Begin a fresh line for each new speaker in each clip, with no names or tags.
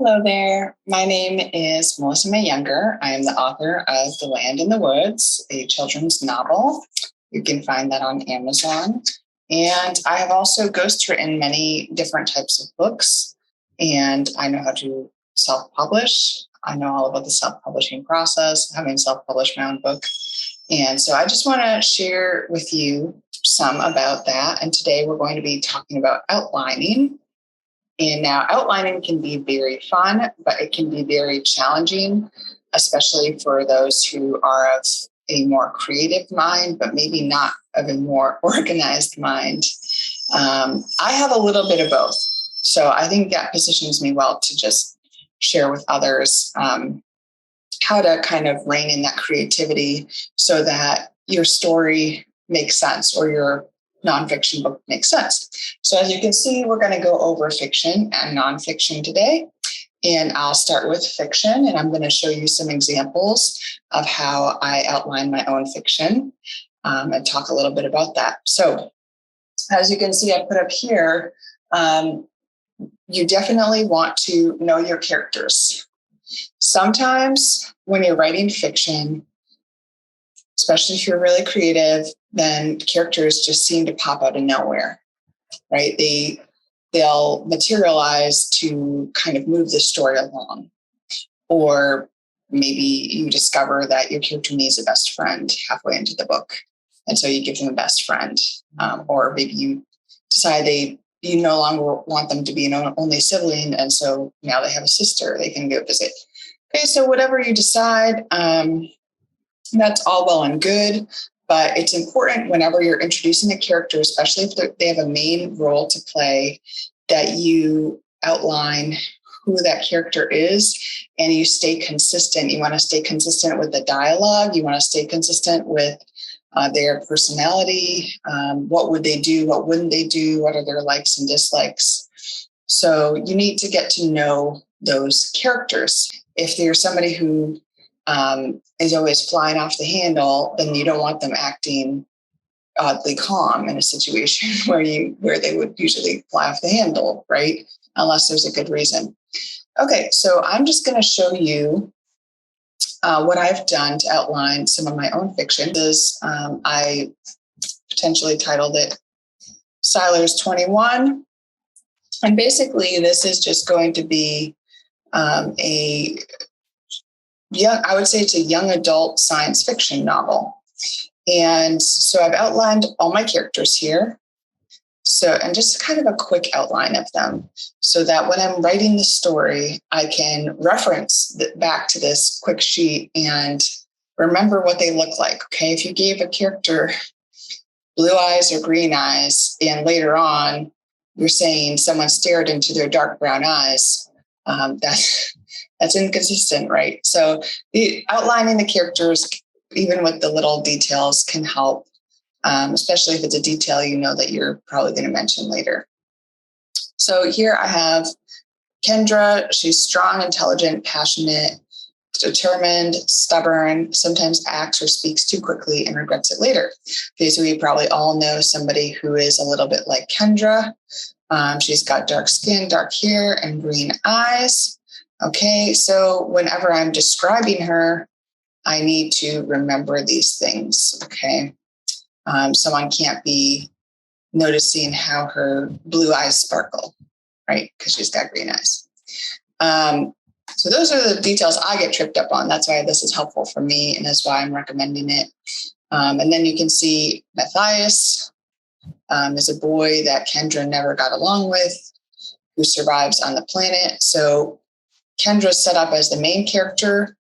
Hello there. My name is Melissa May Younger. I am the author of The Land in the Woods, a children's novel. You can find that on Amazon. And I have also ghostwritten many different types of books, and I know how to self-publish. I know all about the self-publishing process, having self-published my own book. And so I just want to share with you some about that. And today we're going to be talking about outlining. And now outlining can be very fun, but it can be very challenging, especially for those who are of a more creative mind, but maybe not of a more organized mind. I have a little bit of both. So I think that positions me well to just share with others how to kind of rein in that creativity so that your story makes sense or your nonfiction book makes sense. So as you can see, we're going to go over fiction and nonfiction today. And I'll start with fiction, and I'm going to show you some examples of how I outline my own fiction and talk a little bit about that. So as you can see, I put up here, you definitely want to know your characters. Sometimes when you're writing fiction, especially if you're really creative, then characters just seem to pop out of nowhere, right? They'll materialize to kind of move the story along. Or maybe you discover that your character needs a best friend halfway into the book, and so you give them a best friend. Or maybe you decide you no longer want them to be an only sibling, and so now they have a sister they can go visit. Okay, so whatever you decide, that's all well and good, but it's important whenever you're introducing a character, especially if they have a main role to play, that you outline who that character is and you stay consistent. You want to stay consistent with the dialogue. You want to stay consistent with their personality. What would they do? What wouldn't they do? What are their likes and dislikes? So you need to get to know those characters. If you're somebody who is always flying off the handle, then you don't want them acting oddly calm in a situation where they would usually fly off the handle, right? Unless there's a good reason. Okay, so I'm just going to show you what I've done to outline some of my own fiction. I potentially titled it Siler's 21. And basically, this is just going to be I would say it's a young adult science fiction novel. And so I've outlined all my characters here. And just kind of a quick outline of them so that when I'm writing the story, I can reference back to this quick sheet and remember what they look like. Okay, if you gave a character blue eyes or green eyes, and later on you're saying someone stared into their dark brown eyes, that's inconsistent, right? So outlining the characters, even with the little details, can help, especially if it's a detail you know that you're probably going to mention later. So here I have Kendra. She's strong, intelligent, passionate, determined, stubborn, sometimes acts or speaks too quickly and regrets it later. Okay, so we probably all know somebody who is a little bit like Kendra. She's got dark skin, dark hair, and green eyes. Okay, so whenever I'm describing her, I need to remember these things, okay? Someone can't be noticing how her blue eyes sparkle, right? Because she's got green eyes. So those are the details I get tripped up on. That's why this is helpful for me, and that's why I'm recommending it. And then you can see Matthias is a boy that Kendra never got along with, who survives on the planet. So Kendra's set up as the main character.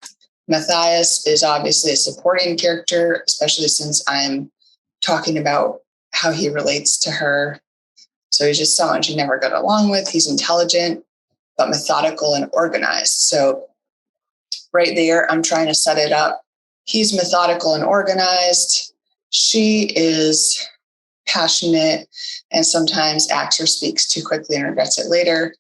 Matthias is obviously a supporting character, especially since I'm talking about how he relates to her. So he's just someone she never got along with. He's intelligent, but methodical and organized. So right there, I'm trying to set it up. He's methodical and organized. She is passionate and sometimes acts or speaks too quickly and regrets it later.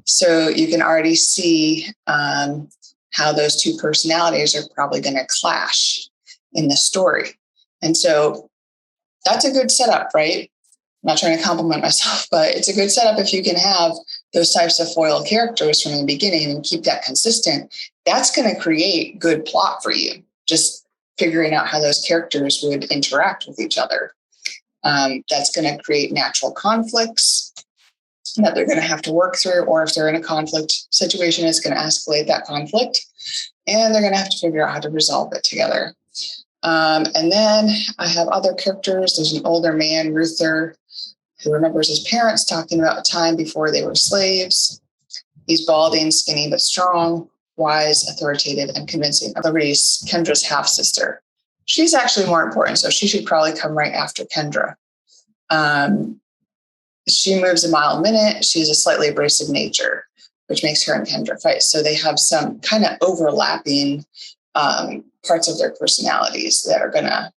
So you can already see how those two personalities are probably going to clash in the story. And so that's a good setup, right? I'm not trying to compliment myself, but it's a good setup if you can have those types of foil characters from the beginning and keep that consistent, that's going to create good plot for you. Just figuring out how those characters would interact with each other. That's going to create natural conflicts that they're going to have to work through, or if they're in a conflict situation, it's going to escalate that conflict, and they're going to have to figure out how to resolve it together. And then I have other characters. There's an older man, Ruther, who remembers his parents talking about a time before they were slaves. He's balding, skinny, but strong, wise, authoritative, and convincing. Clarice, Kendra's half-sister. She's actually more important, so she should probably come right after Kendra. She moves a mile a minute. She's a slightly abrasive nature, which makes her and Kendra fight. So they have some kind of overlapping parts of their personalities that are going to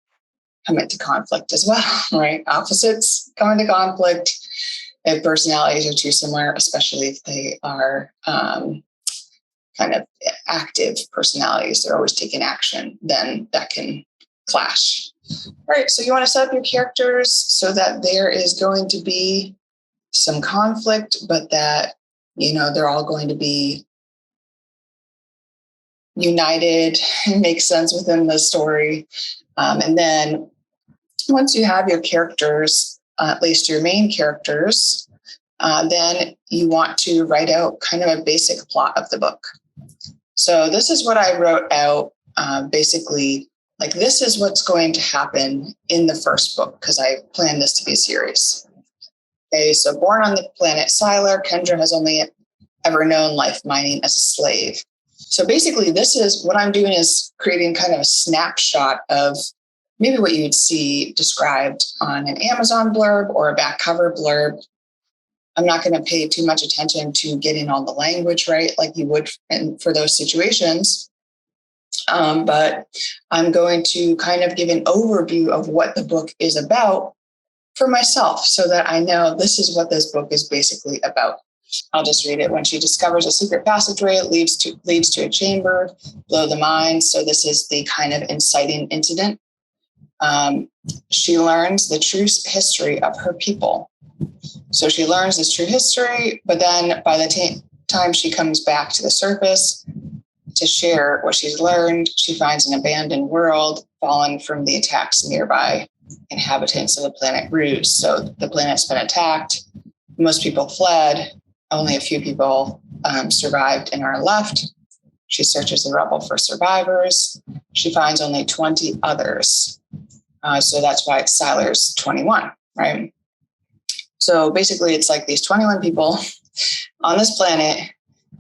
come into conflict as well, right? Opposites come into conflict if personalities are too similar, especially if they are kind of active personalities. They're always taking action. Then that can clash. All right, so you want to set up your characters so that there is going to be some conflict, but that, you know, they're all going to be united and make sense within the story. And then once you have your characters, at least your main characters, then you want to write out kind of a basic plot of the book. So this is what I wrote out, basically, like this is what's going to happen in the first book, because I planned this to be a series. Okay, so born on the planet Sylar, Kendra has only ever known life mining as a slave. So basically, this is what I'm doing is creating kind of a snapshot of maybe what you would see described on an Amazon blurb or a back cover blurb. I'm not going to pay too much attention to getting all the language right like you would for those situations. But I'm going to kind of give an overview of what the book is about for myself so that I know this is what this book is basically about. I'll just read it. When she discovers a secret passageway, it leads to a chamber below the mine. So this is the kind of inciting incident. She learns the true history of her people. So she learns this true history, but then by the time she comes back to the surface to share what she's learned, she finds an abandoned world fallen from the attacks nearby inhabitants of the planet Ruse. So the planet's been attacked. Most people fled. Only a few people survived and are left. She searches the rubble for survivors. She finds only 20 others. So that's why it's Sylar's 21, right? So basically, it's like these 21 people on this planet.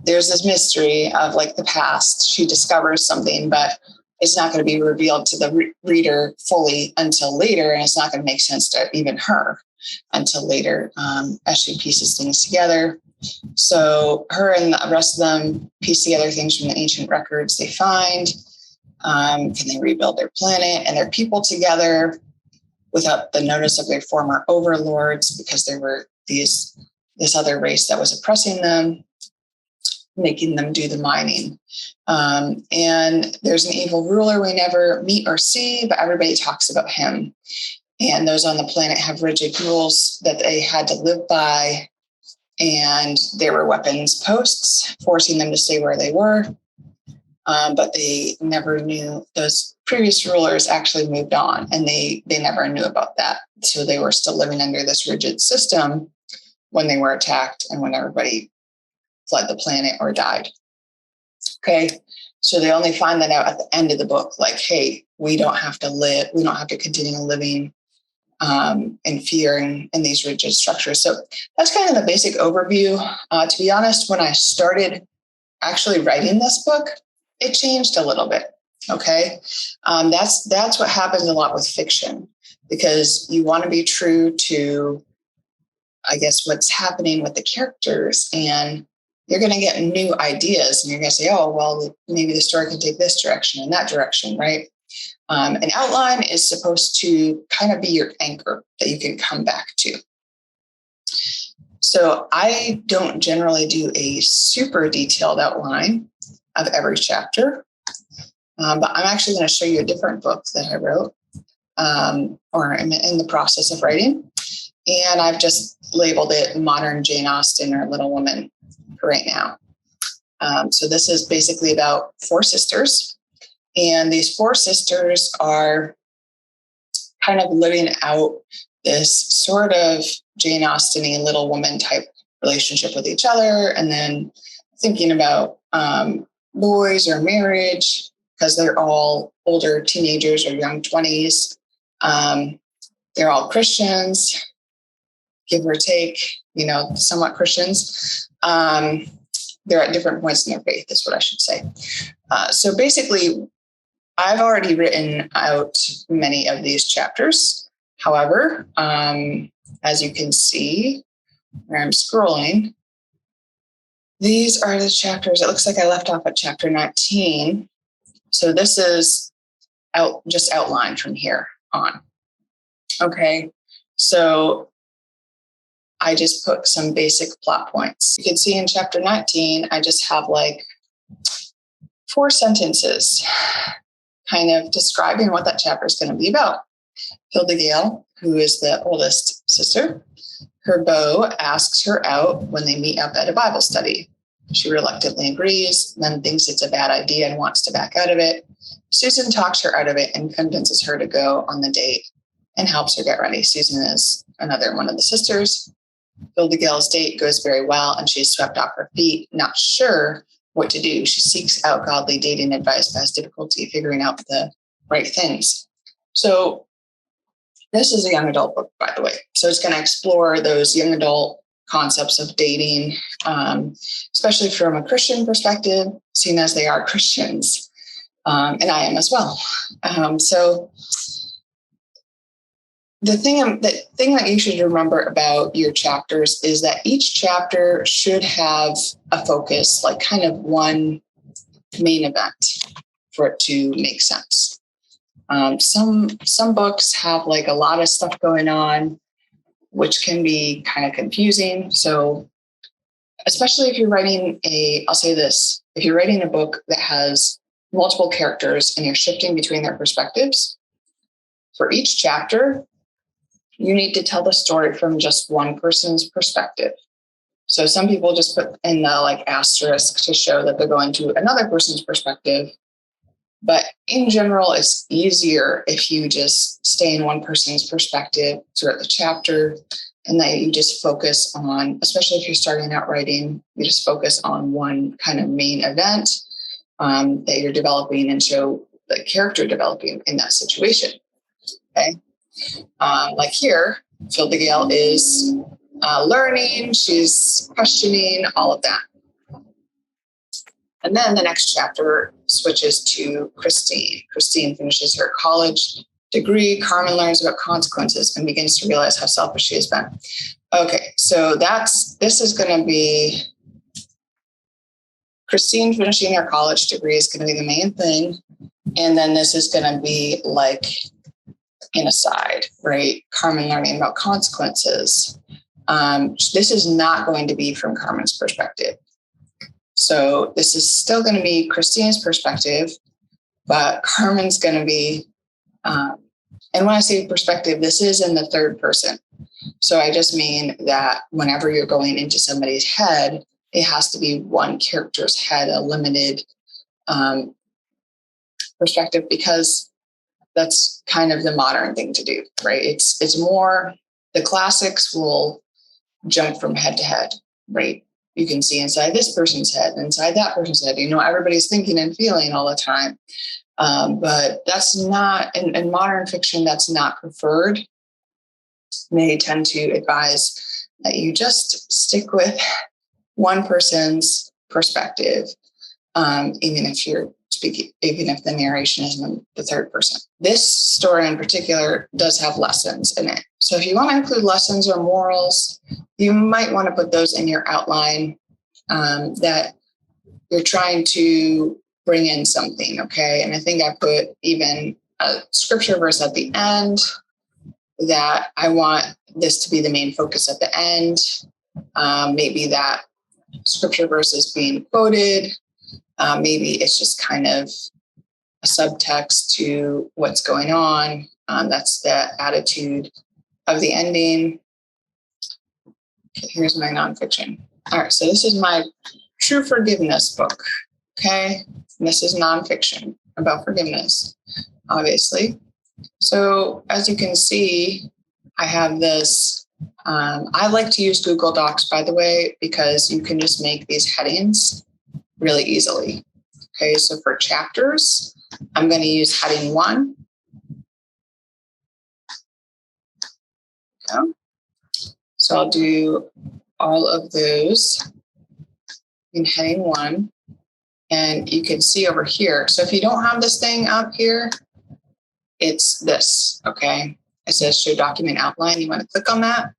There's this mystery of like the past. She discovers something, but it's not going to be revealed to the reader fully until later. And it's not going to make sense to even her until later as she pieces things together. So her and the rest of them piece together things from the ancient records they find. Can they rebuild their planet and their people together without the notice of their former overlords, because there were this other race that was oppressing them, making them do the mining. And there's an evil ruler we never meet or see, but everybody talks about him. And those on the planet have rigid rules that they had to live by. And there were weapons posts forcing them to stay where they were. But they never knew, those previous rulers actually moved on, and they never knew about that. So they were still living under this rigid system when they were attacked and when everybody fled the planet or died. Okay, so they only find that out at the end of the book, like, hey, we don't have to continue living in fear in these rigid structures. So that's kind of the basic overview. To be honest, when I started actually writing this book, it changed a little bit. Okay. That's what happens a lot with fiction, because you want to be true to, I guess, what's happening with the characters, and you're going to get new ideas, and you're going to say, oh, well, maybe the story can take this direction and that direction. Right. An outline is supposed to kind of be your anchor that you can come back to. So I don't generally do a super detailed outline of every chapter, but I'm actually going to show you a different book that I wrote or am in the process of writing. And I've just labeled it Modern Jane Austen or Little Woman for right now. So this is basically about 4 sisters. And these 4 sisters are kind of living out this sort of Jane Austen-y Little Woman type relationship with each other, and then thinking about boys or marriage, because they're all older teenagers or young 20s. They're all Christians, give or take, somewhat Christians. They're at different points in their faith, is what I should say. So basically, I've already written out many of these chapters. However, as you can see where I'm scrolling, these are the chapters. It looks like I left off at chapter 19. So this is just outlined from here on. Okay, so I just put some basic plot points. You can see in chapter 19, I just have like 4 sentences kind of describing what that chapter is going to be about. Hilda Gale, who is the oldest sister, her beau asks her out when they meet up at a Bible study. She reluctantly agrees, then thinks it's a bad idea and wants to back out of it. Susan talks her out of it and convinces her to go on the date and helps her get ready. Susan is another one of the sisters. Hilda Gale's date goes very well, and she's swept off her feet, not sure what to do. She seeks out godly dating advice, but has difficulty figuring out the right things. So this is a young adult book, by the way. So it's going to explore those young adult concepts of dating, especially from a Christian perspective, seeing as they are Christians. And I am as well. So the thing that you should remember about your chapters is that each chapter should have a focus, like kind of one main event for it to make sense. Some books have like a lot of stuff going on, which can be kind of confusing. So especially if you're writing I'll say this, if you're writing a book that has multiple characters and you're shifting between their perspectives, for each chapter, you need to tell the story from just one person's perspective. So some people just put in the like asterisk to show that they're going to another person's perspective. But in general, it's easier if you just stay in one person's perspective throughout the chapter, and that you just focus on, especially if you're starting out writing, you just focus on one kind of main event that you're developing and show the character developing in that situation. Okay. Like here, Hilda Gale is learning, she's questioning, all of that. And then the next chapter switches to Christine. Christine finishes her college degree. Carmen learns about consequences and begins to realize how selfish she has been. Okay, so this is going to be Christine finishing her college degree is going to be the main thing. And then this is going to be like an aside, right? Carmen learning about consequences. This is not going to be from Carmen's perspective. So this is still going to be Christine's perspective, but Carmen's going to be, and when I say perspective, this is in the third person. So I just mean that whenever you're going into somebody's head, it has to be one character's head, a limited perspective, because that's kind of the modern thing to do, right? It's more, the classics will jump from head to head, right? You can see inside this person's head, inside that person's head. Everybody's thinking and feeling all the time. But that's not, in modern fiction, that's not preferred. They tend to advise that you just stick with one person's perspective, even if the narration is in the third person. This story in particular does have lessons in it. So if you want to include lessons or morals, you might want to put those in your outline, that you're trying to bring in something, okay? And I think I put even a scripture verse at the end, that I want this to be the main focus at the end. Maybe that scripture verse is being quoted. Maybe it's just kind of a subtext to what's going on. That's the attitude of the ending. Okay, here's my nonfiction. All right, so this is my true forgiveness book. Okay, and this is nonfiction about forgiveness, obviously. So as you can see, I have this. I like to use Google Docs, by the way, because you can just make these headings really easily. Okay, so for chapters, I'm going to use heading 1. Okay. So I'll do all of those in heading 1. And you can see over here. So if you don't have this thing up here, it's this, okay? It says show document outline. You want to click on that.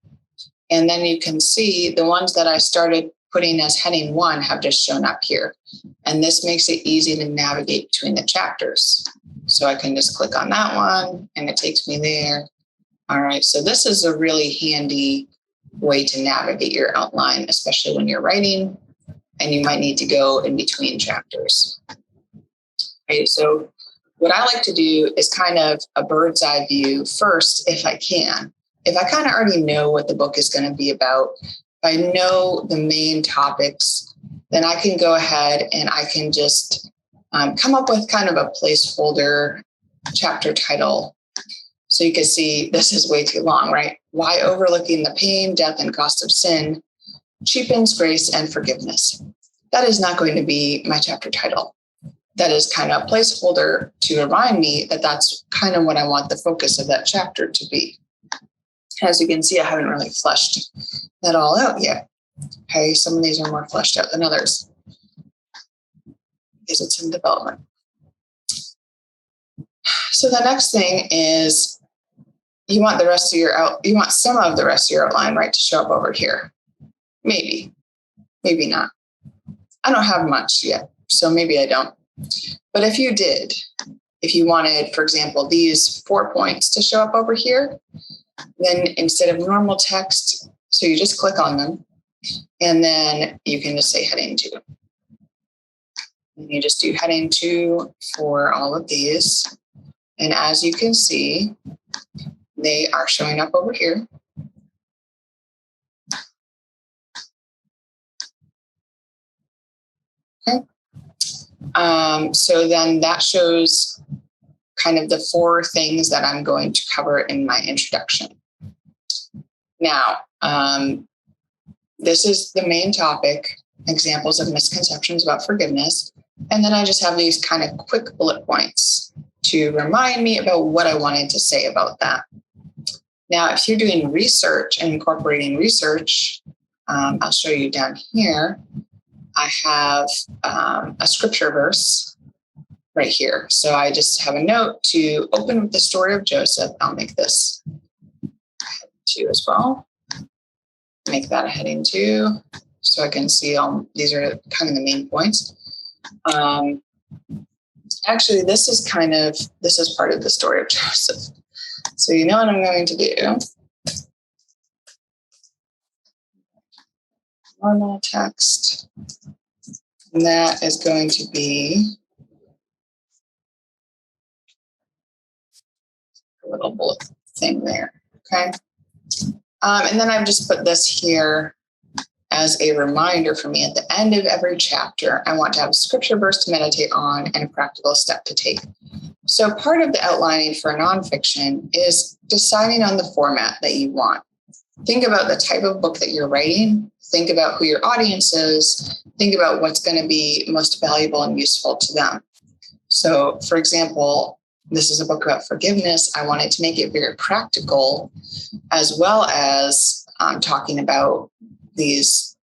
And then you can see the ones that I started putting as heading 1 have just shown up here. And this makes it easy to navigate between the chapters. So I can just click on that one and it takes me there. All right, so this is a really handy way to navigate your outline, especially when you're writing and you might need to go in between chapters. Okay, so what I like to do is kind of a bird's eye view first, if I can. If I kind of already know what the book is going to be about, if I know the main topics, then I can go ahead and I can just come up with kind of a placeholder chapter title. So you can see this is way too long, right? Why overlooking the pain, death, and cost of sin cheapens grace and forgiveness. That is not going to be my chapter title. That is kind of a placeholder to remind me that that's kind of what I want the focus of that chapter to be. As you can see, I haven't really fleshed that all out yet. Okay, some of these are more fleshed out than others because it's in development. So the next thing is you want some of the rest of your outline, right, to show up over here. Maybe not. I don't have much yet, so maybe I don't. But if you did, if you wanted, for example, these 4 points to show up over here, then instead of normal text, so you just click on them, and then you can just say heading 2. And you just do heading 2 for all of these. And as you can see, they are showing up over here. Okay. So then that shows kind of the 4 things that I'm going to cover in my introduction. Now, this is the main topic, examples of misconceptions about forgiveness. And then I just have these kind of quick bullet points to remind me about what I wanted to say about that. Now, if you're doing research and incorporating research, I'll show you down here. I have a scripture verse right here. So I just have a note to open with the story of Joseph. I'll make this heading 2 as well. Make that a heading 2 so I can see all these are kind of the main points. Actually, this is part of the story of Joseph. So you know what I'm going to do. Normal text. And that is going to be a little bullet thing there. Okay. And then I've just put this here as a reminder for me at the end of every chapter. I want to have a scripture verse to meditate on and a practical step to take. So part of the outlining for nonfiction is deciding on the format that you want. Think about the type of book that you're writing. Think about who your audience is. Think about what's going to be most valuable and useful to them. So, for example, this is a book about forgiveness. I wanted to make it very practical, as well as talking about these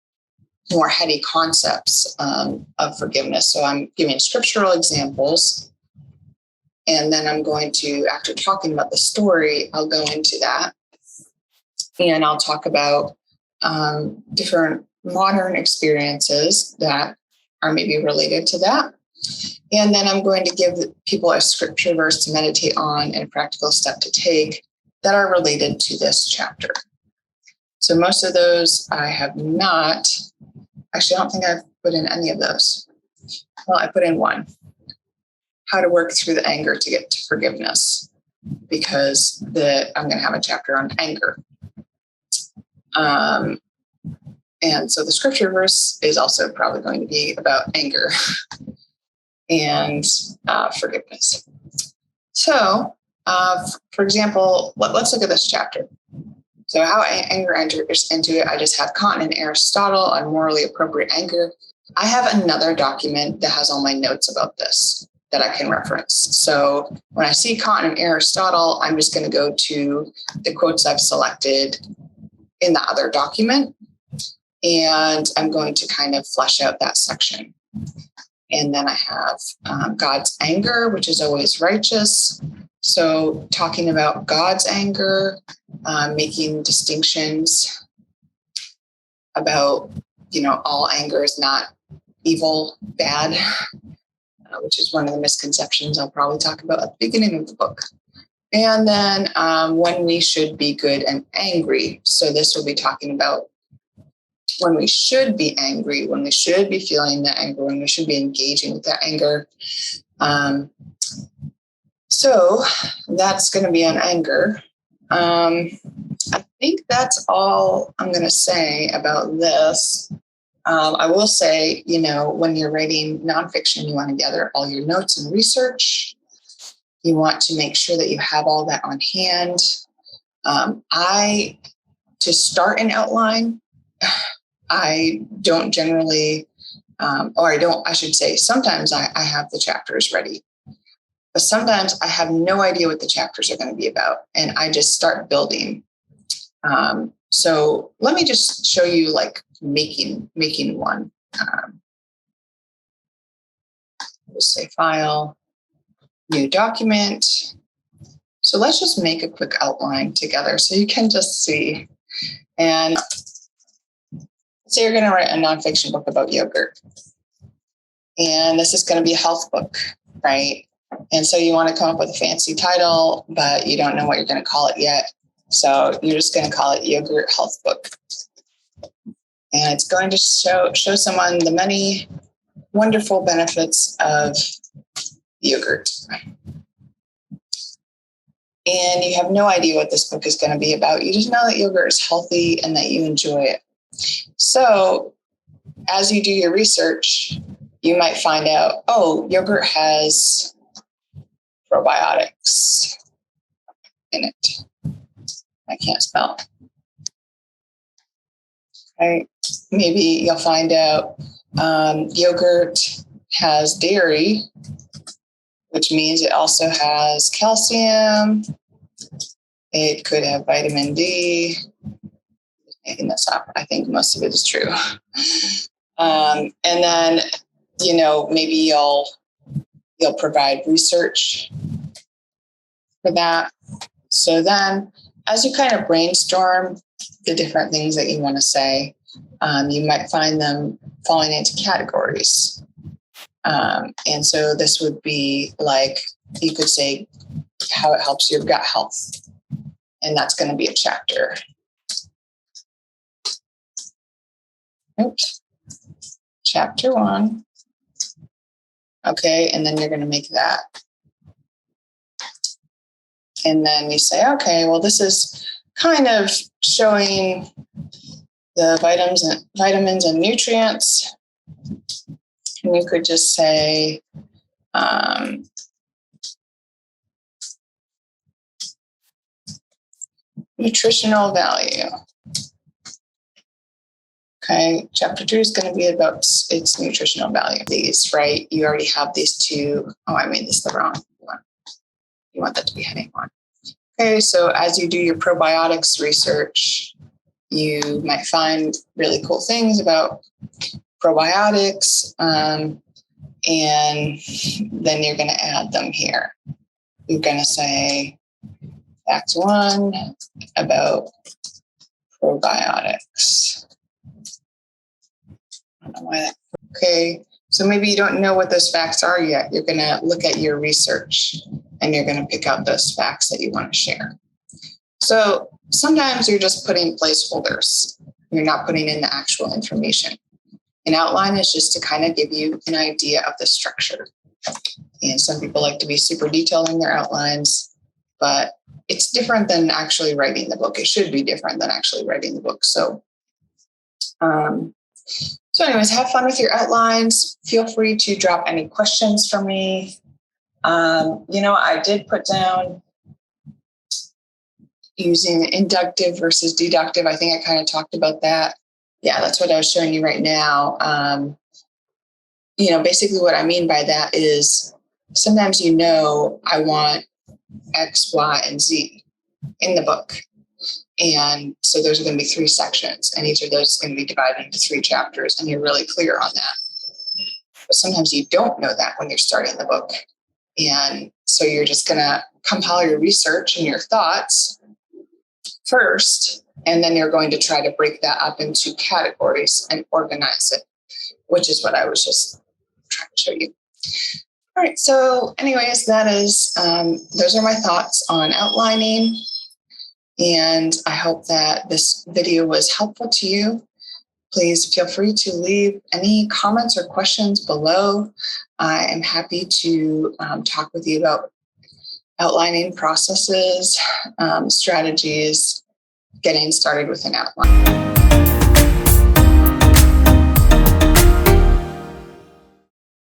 more heady concepts of forgiveness. So I'm giving scriptural examples. And then I'm going to, after talking about the story, I'll go into that. And I'll talk about different modern experiences that are maybe related to that. And then I'm going to give people a scripture verse to meditate on and a practical step to take that are related to this chapter. So most of those I have not. Actually, I don't think I've put in any of those. Well, I put in one. How to work through the anger to get to forgiveness, because I'm going to have a chapter on anger. And so the scripture verse is also probably going to be about anger and forgiveness. So, for example, let's look at this chapter. So how anger enters into it, I just have Kant and Aristotle on morally appropriate anger. I have another document that has all my notes about this that I can reference. So when I see Kant and Aristotle, I'm just going to go to the quotes I've selected in the other document, and I'm going to kind of flesh out that section. And then I have God's anger, which is always righteous. So talking about God's anger, making distinctions about, all anger is not evil, bad, which is one of the misconceptions I'll probably talk about at the beginning of the book. And then when we should be good and angry. So this will be talking about when we should be angry, when we should be feeling that anger, when we should be engaging with that anger. So that's going to be on anger. I think that's all I'm going to say about this. I will say, when you're writing nonfiction, you want to gather all your notes and research. You want to make sure that you have all that on hand. To start an outline, I don't generally, I should say, sometimes I have the chapters ready. But sometimes I have no idea what the chapters are going to be about, and I just start building. So let me just show you making one. We'll say file, new document. So let's just make a quick outline together so you can just see. And say you're going to write a nonfiction book about yogurt. And this is going to be a health book, right? And so you want to come up with a fancy title, but you don't know what you're going to call it yet. So you're just going to call it Yogurt Health Book. And it's going to show someone the many wonderful benefits of yogurt. And you have no idea what this book is going to be about. You just know that yogurt is healthy and that you enjoy it. So as you do your research, you might find out, yogurt has probiotics in it. I can't spell. Right? Maybe you'll find out yogurt has dairy, which means it also has calcium. It could have vitamin D. Making this up. I think most of it is true. And then, maybe you'll provide research for that. So then, as you kind of brainstorm the different things that you want to say, you might find them falling into categories. And so this would be you could say how it helps your gut health. And that's going to be a chapter. Oops. Chapter 1. Okay, and then you're going to make that. And then you say, okay, well, this is kind of showing the vitamins and nutrients. And you could just say, nutritional value. Okay, chapter 2 is going to be about its nutritional value. These, right? You already have these two. Oh, I made this the wrong one. You want that to be heading 1. Okay, so as you do your probiotics research, you might find really cool things about probiotics, and then you're going to add them here. You're going to say, fact 1 about probiotics. I don't know why that. Okay, so maybe you don't know what those facts are yet. You're going to look at your research and you're going to pick out those facts that you want to share. So sometimes you're just putting placeholders. You're not putting in the actual information. An outline is just to kind of give you an idea of the structure. And some people like to be super detailed in their outlines, but it's different than actually writing the book. It should be different than actually writing the book. So So anyways, have fun with your outlines. Feel free to drop any questions for me. I did put down using inductive versus deductive. I think I kind of talked about that. Yeah, that's what I was showing you right now. Basically what I mean by that is sometimes I want X, Y, and Z in the book. And so those are going to be 3 sections, and each of those is going to be divided into 3 chapters, and you're really clear on that. But sometimes you don't know that when you're starting the book. And so you're just going to compile your research and your thoughts first, and then you're going to try to break that up into categories and organize it, which is what I was just trying to show you. All right. So anyways, that is, those are my thoughts on outlining. And I hope that this video was helpful to you. Please feel free to leave any comments or questions below. I am happy to talk with you about outlining processes, strategies, getting started with an outline.